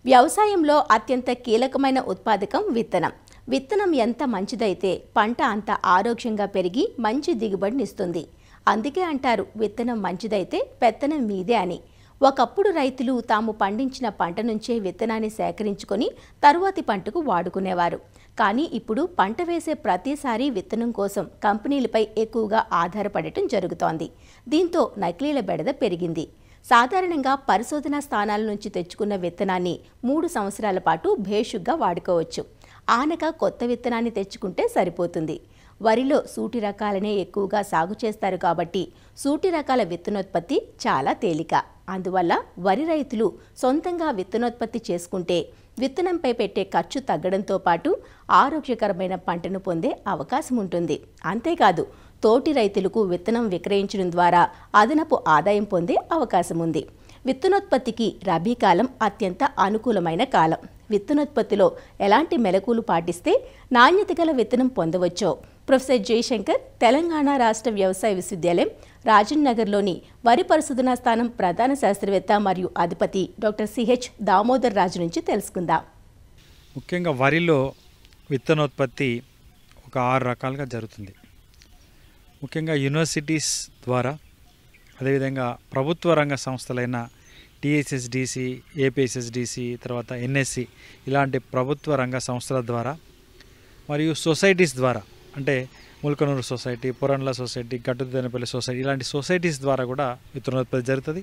వ్యవసాయంలో అత్యంత కీలకమైన ఉత్పాదకం విత్తనం. విత్తనం ఎంత మంచిదైతే పంట అంత ఆరోగ్యంగా పెరిగి మంచి దిగుబడినిస్తుంది. అందుకే అంటారు విత్తనం మంచిదైతే పెత్తనం మీదే అని. ఒకప్పుడు రైతులు తాము పండించిన పంట నుంచే విత్తనాన్ని సేకరించుకొని తరువాతి పంటకు వాడుకునేవారు. కానీ ఇప్పుడు పంట వేసే ప్రతిసారి విత్తనం కోసం కంపెనీలపై ఎక్కువగా ఆధారపడటం జరుగుతోంది. దీంతో నకిలీల బెడద పెరిగింది. సాధారణంగా పరిశోధనా స్థానాల నుంచి తెచ్చుకున్న విత్తనాన్ని 3 సంవత్సరాల పాటు భేషుగ్గా వాడుకోవచ్చు. ఆనక కొత్త విత్తనాన్ని తెచ్చుకుంటే సరిపోతుంది. వరిలో సూటి రకాలనే ఎక్కువగా సాగు చేస్తారు కాబట్టి సూటి రకాల విత్తనోత్పత్తి చాలా తేలిక. అందువల్ల వరి రైతులు సొంతంగా విత్తనోత్పత్తి చేసుకుంటే విత్తనంపై పెట్టే ఖర్చు తగ్గడంతో పాటు ఆరోగ్యకరమైన పంటను పొందే అవకాశం ఉంటుంది. అంతేకాదు తోటి రైతులకు విత్తనం విక్రయించడం ద్వారా అదనపు ఆదాయం పొందే అవకాశం ఉంది. విత్తనోత్పత్తికి రబీ కాలం అత్యంత అనుకూలమైన కాలం. విత్తనోత్పత్తిలో ఎలాంటి మెలకువలు పాటిస్తే నాణ్యత గల విత్తనం పొందవచ్చో ప్రొఫెసర్ జయశంకర్ తెలంగాణ రాష్ట్ర వ్యవసాయ విశ్వవిద్యాలయం రాజన్ నగర్లోని వరి పరిశోధనా స్థానం ప్రధాన శాస్త్రవేత్త మరియు అధిపతి డాక్టర్ సిహెచ్ దామోదర్ రాజు నుంచి తెలుసుకుందాం. ముఖ్యంగా వరిలో విత్తనోత్పత్తి ఒక 6 రకాలుగా జరుగుతుంది. ముఖ్యంగా యూనివర్సిటీస్ ద్వారా, అదేవిధంగా ప్రభుత్వ రంగ సంస్థలైన టీఎస్ఎస్డిసి, ఏపీఎస్ఎస్డిసి, తర్వాత ఎన్ఎస్సి ఇలాంటి ప్రభుత్వ రంగ సంస్థల ద్వారా మరియు సొసైటీస్ ద్వారా, అంటే ముల్కనూరు సొసైటీ, పురండ్ల సొసైటీ, గట్టుదేనపల్లి సొసైటీ ఇలాంటి సొసైటీస్ ద్వారా కూడా విత్తనోత్పత్తి జరుగుతుంది.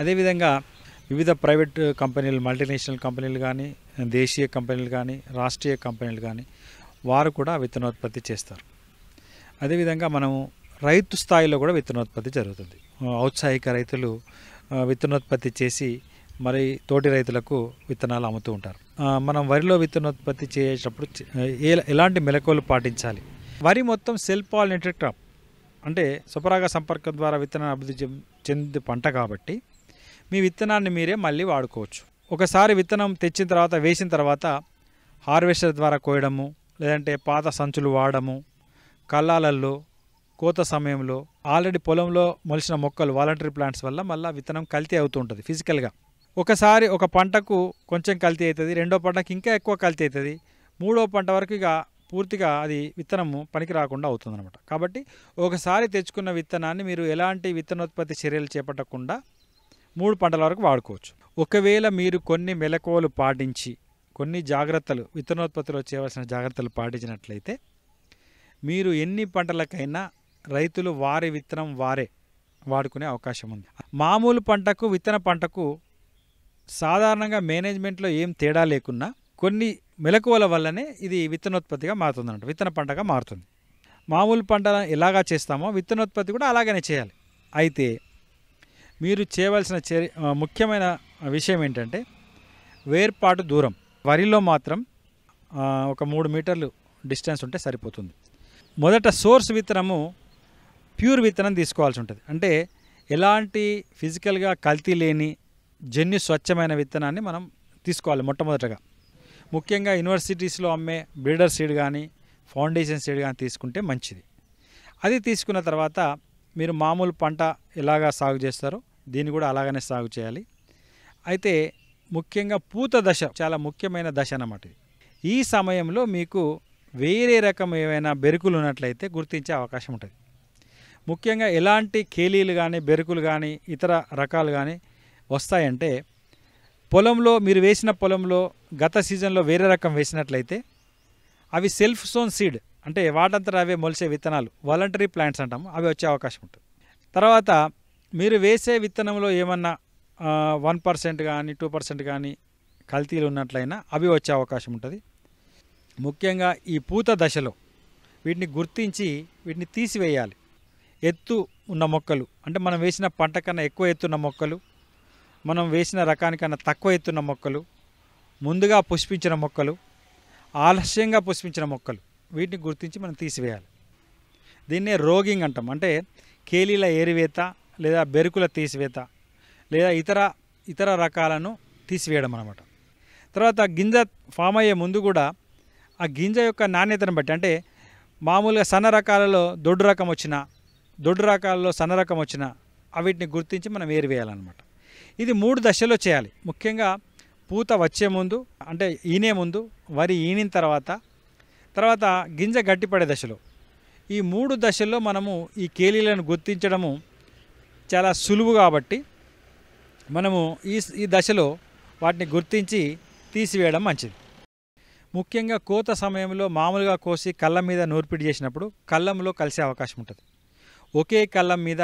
అదేవిధంగా వివిధ ప్రైవేట్ కంపెనీలు, మల్టీనేషనల్ కంపెనీలు కానీ, దేశీయ కంపెనీలు కానీ, రాష్ట్రీయ కంపెనీలు కానీ వారు కూడా విత్తనోత్పత్తి చేస్తారు. అదేవిధంగా మనము రైతు స్థాయిలో కూడా విత్తనోత్పత్తి జరుగుతుంది. ఔత్సాహిక రైతులు విత్తనోత్పత్తి చేసి మరి తోటి రైతులకు విత్తనాలు అమ్ముతూ ఉంటారు. మనం వరిలో విత్తనోత్పత్తి చేసేటప్పుడు ఎలాంటి మెలకువలు పాటించాలి? వరి మొత్తం సెల్ఫ్ పాలినేటెడ్ క్రాప్, అంటే స్వపరాగ సంపర్కం ద్వారా విత్తనాన్ని అభివృద్ధి చెందే పంట కాబట్టి మీ విత్తనాన్ని మీరే మళ్ళీ వాడుకోవచ్చు. ఒకసారి విత్తనం తెచ్చిన తర్వాత, వేసిన తర్వాత హార్వెస్టర్ ద్వారా కోయడము, లేదంటే పాత సంచులు వాడము, కల్లాలల్లో కోత సమయంలో ఆల్రెడీ పొలంలో మొలిచిన మొక్కలు, వాలంటరీ ప్లాంట్స్ వల్ల మళ్ళీ విత్తనం కల్తీ అవుతూ ఉంటుంది ఫిజికల్గా. ఒకసారి ఒక పంటకు కొంచెం కల్తీ అవుతుంది, రెండో పంటకు ఇంకా ఎక్కువ కల్తీ అవుతుంది, మూడో పంట వరకు ఇక పూర్తిగా అది విత్తనము పనికి రాకుండా అవుతుంది అనమాట. కాబట్టి ఒకసారి తెచ్చుకున్న విత్తనాన్ని మీరు ఎలాంటి విత్తనోత్పత్తి చర్యలు చేపట్టకుండా 3 పంటల వరకు వాడుకోవచ్చు. ఒకవేళ మీరు కొన్ని మెలకువలు పాటించి, కొన్ని జాగ్రత్తలు, విత్తనోత్పత్తిలో చేయవలసిన జాగ్రత్తలు పాటించినట్లయితే మీరు ఎన్ని పంటలకైనా రైతులు వారి విత్తనం వారే వాడుకునే అవకాశం ఉంది. మామూలు పంటకు, విత్తన పంటకు సాధారణంగా మేనేజ్మెంట్లో ఏం తేడా లేకున్నా కొన్ని మెలకువల వల్లనే ఇది విత్తనోత్పత్తిగా మారుతుందన్నమాట, విత్తన పంటగా మారుతుంది. మామూలు పంట ఎలాగా చేస్తామో విత్తనోత్పత్తి కూడా అలాగనే చేయాలి. అయితే మీరు చేయవలసిన ముఖ్యమైన విషయం ఏంటంటే వేర్పాటు దూరం. వరిలో మాత్రం ఒక 3 మీటర్లు డిస్టెన్స్ ఉంటే సరిపోతుంది. మొదట సోర్స్ విత్తనము ప్యూర్ విత్తనం తీసుకోవాల్సి ఉంటుంది. అంటే ఎలాంటి ఫిజికల్గా కల్తీ లేని జన్యు స్వచ్ఛమైన విత్తనాన్ని మనం తీసుకోవాలి మొట్టమొదటగా. ముఖ్యంగా యూనివర్సిటీస్లో అమ్మే బ్రీడర్ సీడ్ కానీ, ఫౌండేషన్ సీడ్ కానీ తీసుకుంటే మంచిది. అది తీసుకున్న తర్వాత మీరు మామూలు పంట ఎలాగా సాగు చేస్తారో దీన్ని కూడా అలాగనే సాగు చేయాలి. అయితే ముఖ్యంగా పూత దశ చాలా ముఖ్యమైన దశ అన్నమాట. ఈ సమయంలో మీకు వేరే రకం ఏవైనా బెరుకులు ఉన్నట్లయితే గుర్తించే అవకాశం ఉంటుంది. ముఖ్యంగా ఎలాంటి కేలీలు కానీ, బెరుకులు కానీ, ఇతర రకాలు కానీ వస్తాయంటే, పొలంలో మీరు వేసిన పొలంలో గత సీజన్లో వేరే రకం వేసినట్లయితే అవి సెల్ఫ్ సోన్ సీడ్, అంటే వాటంతట అవే మొలిసే విత్తనాలు, వాలంటరీ ప్లాంట్స్ అంటాము, అవి వచ్చే అవకాశం ఉంటుంది. తర్వాత మీరు వేసే విత్తనంలో ఏమన్నా 1% కానీ 2% కానీ కల్తీలు ఉన్నట్లయినా అవి వచ్చే అవకాశం ఉంటుంది. ముఖ్యంగా ఈ పూత దశలో వీటిని గుర్తించి వీటిని తీసివేయాలి. ఎత్తు ఉన్న మొక్కలు, అంటే మనం వేసిన పంట కన్నా ఎక్కువ ఎత్తున్న మొక్కలు, మనం వేసిన రకానికన్నా తక్కువ ఎత్తున్న మొక్కలు, ముందుగా పుష్పించిన మొక్కలు, ఆలస్యంగా పుష్పించిన మొక్కలు, వీటిని గుర్తించి మనం తీసివేయాలి. దీన్నే రోగింగ్ అంటాం. అంటే కేలీల ఏరివేత లేదా బెరుకుల తీసివేత లేదా ఇతర రకాలను తీసివేయడం అన్నమాట. తర్వాత గింజ ఫామ్ అయ్యే ముందు కూడా ఆ గింజ యొక్క నాణ్యతను బట్టి, అంటే మామూలుగా సన్న రకాలలో దొడ్డు రకం వచ్చినా, దొడ్డు రకాలలో సన్న రకం వచ్చినా వీటిని గుర్తించి మనం ఏరివేయాలన్నమాట. ఇది 3 దశల్లో చేయాలి. ముఖ్యంగా పూత వచ్చే ముందు, అంటే ఈనే ముందు, వరి ఈనిన తర్వాత గింజ గట్టిపడే దశలో, ఈ 3 దశల్లో మనము ఈ కేలీలను గుర్తించడము చాలా సులువు కాబట్టి మనము ఈ దశలో వాటిని గుర్తించి తీసివేయడం మంచిది. ముఖ్యంగా కోత సమయంలో మామూలుగా కోసి కళ్ళం మీద నూర్పిడి చేసినప్పుడు కళ్ళంలో కలిసే అవకాశం ఉంటుంది. ఒకే కళ్ళం మీద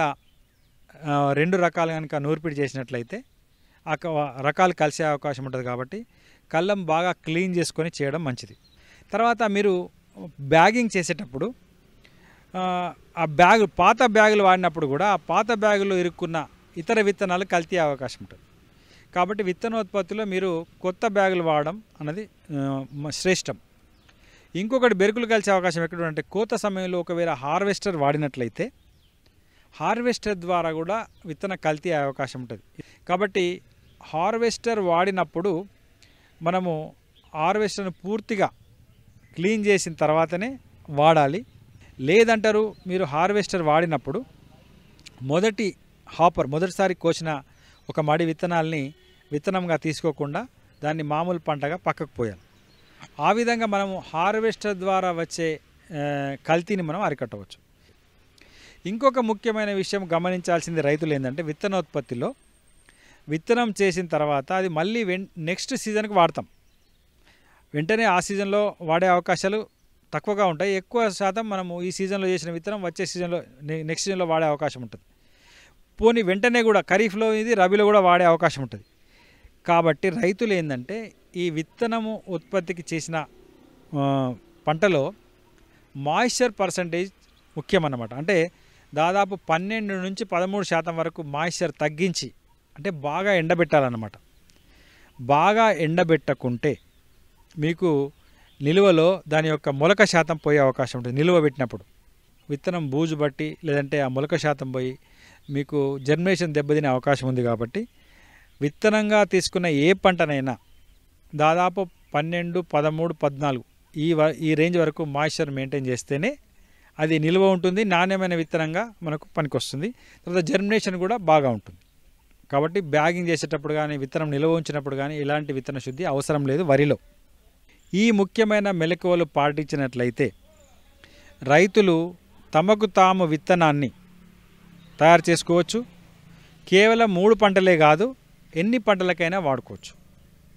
2 రకాలు కనుక నూర్పిడి చేసినట్లయితే ఆ రకాలు కలిసే అవకాశం ఉంటుంది. కాబట్టి కళ్ళం బాగా క్లీన్ చేసుకొని చేయడం మంచిది. తర్వాత మీరు బ్యాగింగ్ చేసేటప్పుడు ఆ పాత బ్యాగులు వాడినప్పుడు కూడా ఆ పాత బ్యాగులో ఇరుక్కున్న ఇతర విత్తనాలు కల్తీ అవకాశం ఉంటుంది. కాబట్టి విత్తనోత్పత్తిలో మీరు కొత్త బ్యాగులు వాడడం అన్నది శ్రేష్టం. ఇంకొకటి బెరుకులు కలిసే అవకాశం ఎక్కడ అంటే కోత సమయంలో ఒకవేళ హార్వెస్టర్ వాడినట్లయితే హార్వెస్టర్ ద్వారా కూడా విత్తన కల్తీ అయ్యే అవకాశం ఉంటుంది. కాబట్టి హార్వెస్టర్ వాడినప్పుడు మనము హార్వెస్టర్ను పూర్తిగా క్లీన్ చేసిన తర్వాతనే వాడాలి. లేదంటారు మీరు హార్వెస్టర్ వాడినప్పుడు మొదటిసారి కోసిన ఒక మడి విత్తనాల్ని విత్తనంగా తీసుకోకుండా దాన్ని మామూలు పంటగా పక్కకు పోయాలి. ఆ విధంగా మనము హార్వెస్టర్ ద్వారా వచ్చే కల్తీని మనం అరికట్టవచ్చు. ఇంకొక ముఖ్యమైన విషయం గమనించాల్సింది రైతులు ఏంటంటే విత్తనోత్పత్తిలో విత్తనం చేసిన తర్వాత అది మళ్ళీ నెక్స్ట్ సీజన్కి వాడతాం. వెంటనే ఆ సీజన్లో వాడే అవకాశాలు తక్కువగా ఉంటాయి. ఎక్కువ శాతం మనము ఈ సీజన్లో చేసిన విత్తనం వచ్చే సీజన్లో నెక్స్ట్ సీజన్లో వాడే అవకాశం ఉంటుంది. పోనీ వెంటనే కూడా ఖరీఫ్లో ఇది రబీలో కూడా వాడే అవకాశం ఉంటుంది. కాబట్టి రైతులు ఏంటంటే ఈ విత్తనము ఉత్పత్తికి చేసిన పంటలో మాయిశ్చర్ పర్సంటేజ్ ముఖ్యమన్నమాట. అంటే దాదాపు 12 నుంచి 13% వరకు మాయిశ్చర్ తగ్గించి, అంటే బాగా ఎండబెట్టాలన్నమాట. బాగా ఎండబెట్టకుంటే మీకు నిలువలో దాని యొక్క మొలక శాతం పోయే అవకాశం ఉంటుంది. నిలువ పెట్టినప్పుడు విత్తనం బూజు బట్టి లేదంటే ఆ మొలక శాతం పోయి మీకు జర్మినేషన్ దెబ్బతినే అవకాశం ఉంది. కాబట్టి విత్తనంగా తీసుకున్న ఏ పంటనైనా దాదాపు 12, 13, 14 ఈ రేంజ్ వరకు మాయిశ్చర్ మెయింటైన్ చేస్తేనే అది నిల్వ ఉంటుంది, నాణ్యమైన విత్తనంగా మనకు పనికొస్తుంది. తర్వాత జర్మినేషన్ కూడా బాగా ఉంటుంది. కాబట్టి బ్యాగింగ్ చేసేటప్పుడు కానీ విత్తనం నిల్వ ఉంచినప్పుడు కానీ ఇలాంటి విత్తన శుద్ధి అవసరం లేదు వరిలో. ఈ ముఖ్యమైన మెలకువలు పాటించినట్లయితే రైతులు తమకు తాము విత్తనాన్ని తయారు చేసుకోవచ్చు. కేవలం 3 పంటలే కాదు, ఎన్ని పంటలకైనా వాడుకోవచ్చు.